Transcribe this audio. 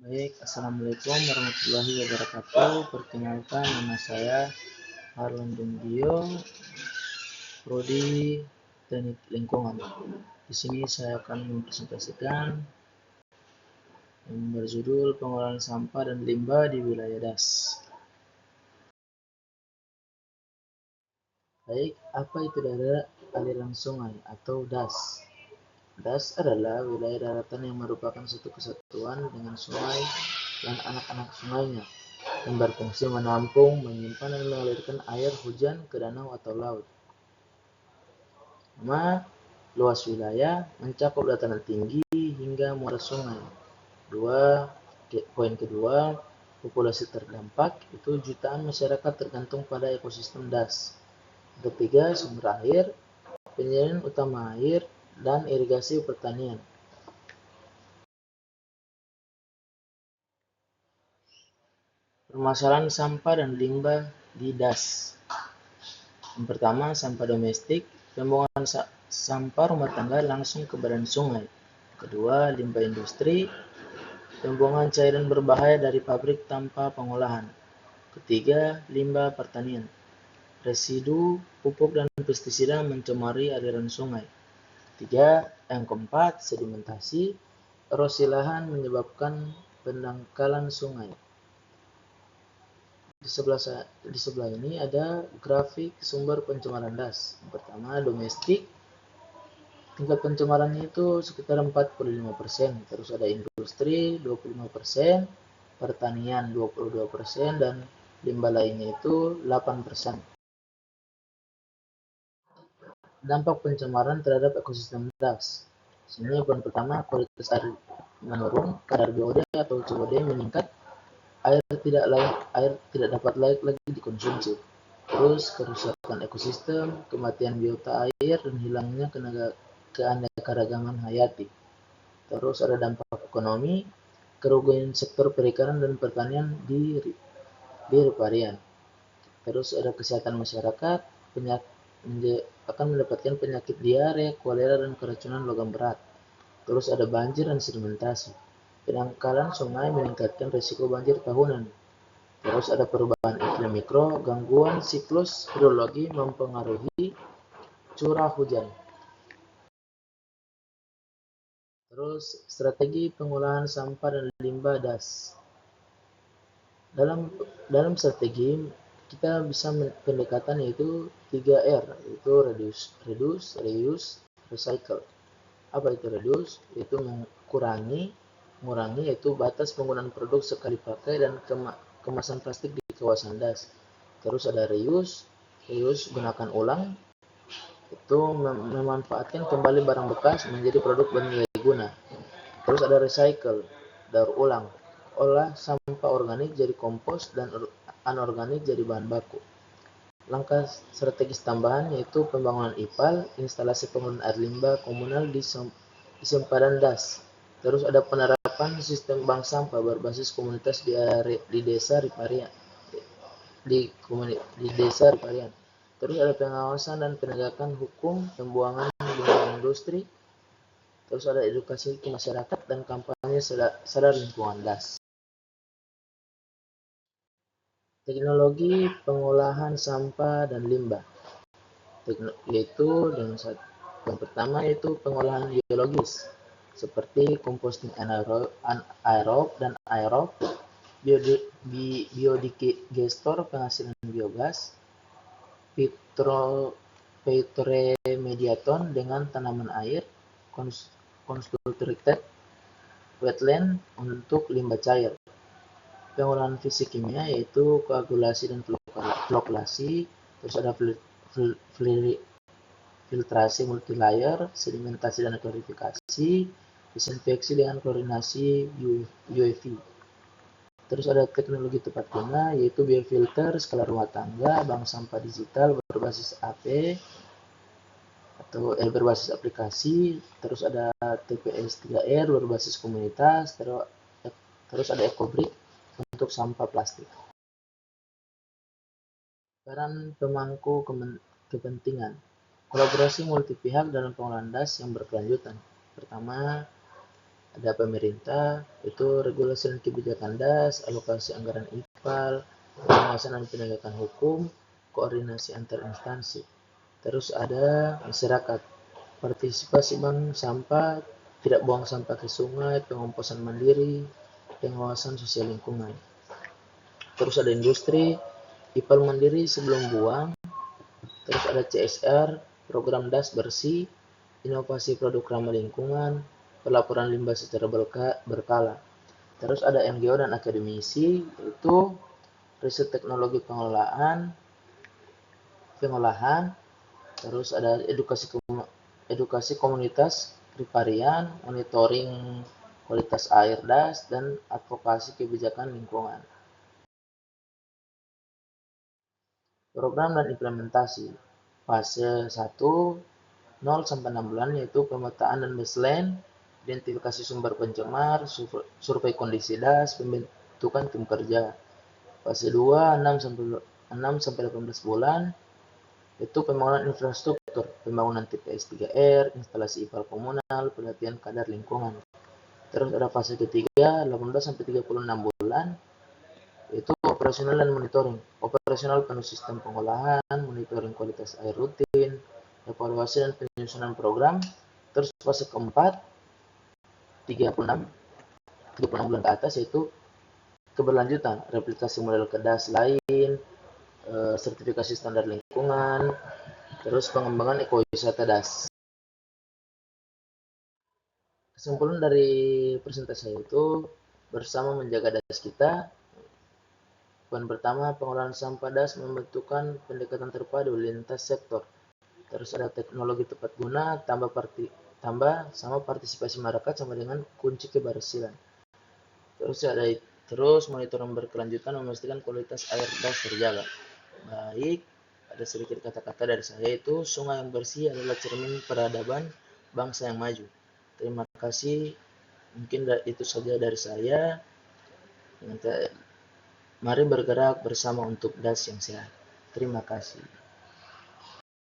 Baik, Assalamualaikum warahmatullahi wabarakatuh. Perkenalkan, nama saya Harlan Dumbio, Prodi Teknik Lingkungan. Di sini saya akan mempresentasikan yang berjudul pengolahan sampah dan limbah di wilayah DAS. Baik, apa itu daerah aliran sungai atau DAS? DAS adalah wilayah daratan yang merupakan satu kesatuan dengan sungai dan anak-anak sungainya, yang berfungsi menampung, menyimpan, dan mengalirkan air hujan ke danau atau laut. Luas wilayah mencakup dataran tinggi hingga muara sungai. Poin kedua, populasi terdampak itu jutaan masyarakat tergantung pada ekosistem DAS. Ketiga, sumber air, penyediaan utama air, dan irigasi pertanian. Permasalahan sampah dan limbah di DAS. Yang pertama, sampah domestik, pembuangan sampah rumah tangga langsung ke badan sungai. Kedua, limbah industri, pembuangan cairan berbahaya dari pabrik tanpa pengolahan. Ketiga, limbah pertanian, residu, pupuk, dan pestisida mencemari aliran sungai. Yang keempat, sedimentasi, erosi lahan menyebabkan pendangkalan sungai. Di sebelah ini ada grafik sumber pencemaran DAS. Yang pertama, domestik, tingkat pencemarannya itu sekitar 45%, terus ada industri 25%, pertanian 22%, dan limbah lainnya itu 8%. Dampak pencemaran terhadap ekosistem DAS. Sini poin pertama, kualitas air menurun, kadar BOD atau COD meningkat, air tidak dapat layak lagi dikonsumsi. Terus kerusakan ekosistem, kematian biota air, dan hilangnya keanekaragaman hayati. Terus ada dampak ekonomi, kerugian sektor perikanan dan pertanian di riparian. Terus ada kesehatan masyarakat, akan mendapatkan penyakit diare, kolera, dan keracunan logam berat. Terus ada banjir dan sedimentasi. Pendangkalan sungai meningkatkan risiko banjir tahunan. Terus ada perubahan iklim mikro, gangguan siklus hidrologi mempengaruhi curah hujan. Terus strategi pengolahan sampah dan limbah DAS. Dalam strategi kita bisa pendekatan yaitu 3R, yaitu reduce, reuse, recycle. Apa itu reduce? Yaitu mengurangi yaitu batas penggunaan produk sekali pakai dan kemasan plastik di kawasan DAS. Terus ada reuse gunakan ulang, itu memanfaatkan kembali barang bekas menjadi produk bernilai guna. Terus ada recycle, daur ulang, olah sampah organik jadi kompos dan anorganik jadi bahan baku. Langkah strategis tambahan yaitu pembangunan IPAL, instalasi pengelolaan air limbah komunal di sempadan DAS. Terus ada penerapan sistem bank sampah berbasis komunitas di desa riparian. Di desa riparian. Terus ada pengawasan dan penegakan hukum pembuangan limbah industri. Terus ada edukasi ke masyarakat dan kampanye sadar lingkungan DAS. Teknologi pengolahan sampah dan limbah, yaitu yang pertama yaitu pengolahan biologis seperti composting anaerob dan aerob, biodigester penghasilan biogas, phytoremediaton dengan tanaman air, constructed wetland untuk limbah cair. Pengolahan fisik kimia yaitu koagulasi dan flokulasi, terus ada filtrasi multilayer, sedimentasi dan klarifikasi, disinfeksi dengan klorinasi UV. Terus ada teknologi tepat guna yaitu biofilter, skala rumah tangga, bank sampah digital berbasis AP atau berbasis aplikasi. Terus ada TPS 3R berbasis komunitas. Terus ada EcoBrick untuk sampah plastik. Peran pemangku kepentingan, kolaborasi multi pihak dalam pengolahan DAS yang berkelanjutan. Pertama, Ada pemerintah, itu regulasi dan kebijakan DAS, alokasi anggaran IPAL, pengawasan dan penegakan hukum, koordinasi antar instansi. Terus ada masyarakat, partisipasi bank sampah, tidak buang sampah ke sungai, pengomposan mandiri, pengawasan sosial lingkungan. Terus ada industri, IPAL mandiri sebelum buang. Terus ada CSR, program DAS bersih, inovasi produk ramah lingkungan, pelaporan limbah secara berkala. Terus ada NGO dan akademisi, yaitu riset teknologi pengolahan, terus ada edukasi komunitas riparian, monitoring kualitas air DAS, dan advokasi kebijakan lingkungan. Program dan implementasi. Fase 1, 0 sampai 6 bulan, yaitu pemetaan dan baseline, identifikasi sumber pencemar, survei kondisi DAS, pembentukan tim kerja. Fase 2, 6 sampai 18 bulan, itu pembangunan infrastruktur, pembangunan TPS 3R, instalasi IPAL komunal, pelatihan kadar lingkungan. Terus ada fase ketiga, 18 sampai 36 bulan, itu operasional dan monitoring. Operasional penuh sistem pengolahan, monitoring kualitas air rutin, evaluasi dan penyusunan program. Terus fase keempat, 36 bulan ke atas, yaitu keberlanjutan, replikasi model kedas lain, sertifikasi standar lingkungan, terus pengembangan ekowisata DAS. Kesimpulan dari presentasi saya itu, bersama menjaga DAS kita. Poin pertama, pengolahan sampah DAS membutuhkan pendekatan terpadu lintas sektor. Terus ada teknologi tepat guna, tambah partisipasi masyarakat sama dengan kunci keberhasilan. Terus monitoring berkelanjutan memastikan kualitas air DAS terjaga. Baik, ada sedikit kata-kata dari saya, itu sungai yang bersih adalah cermin peradaban bangsa yang maju. Terima kasih, mungkin itu saja dari saya. Mari bergerak bersama untuk DAS yang sehat. Terima kasih.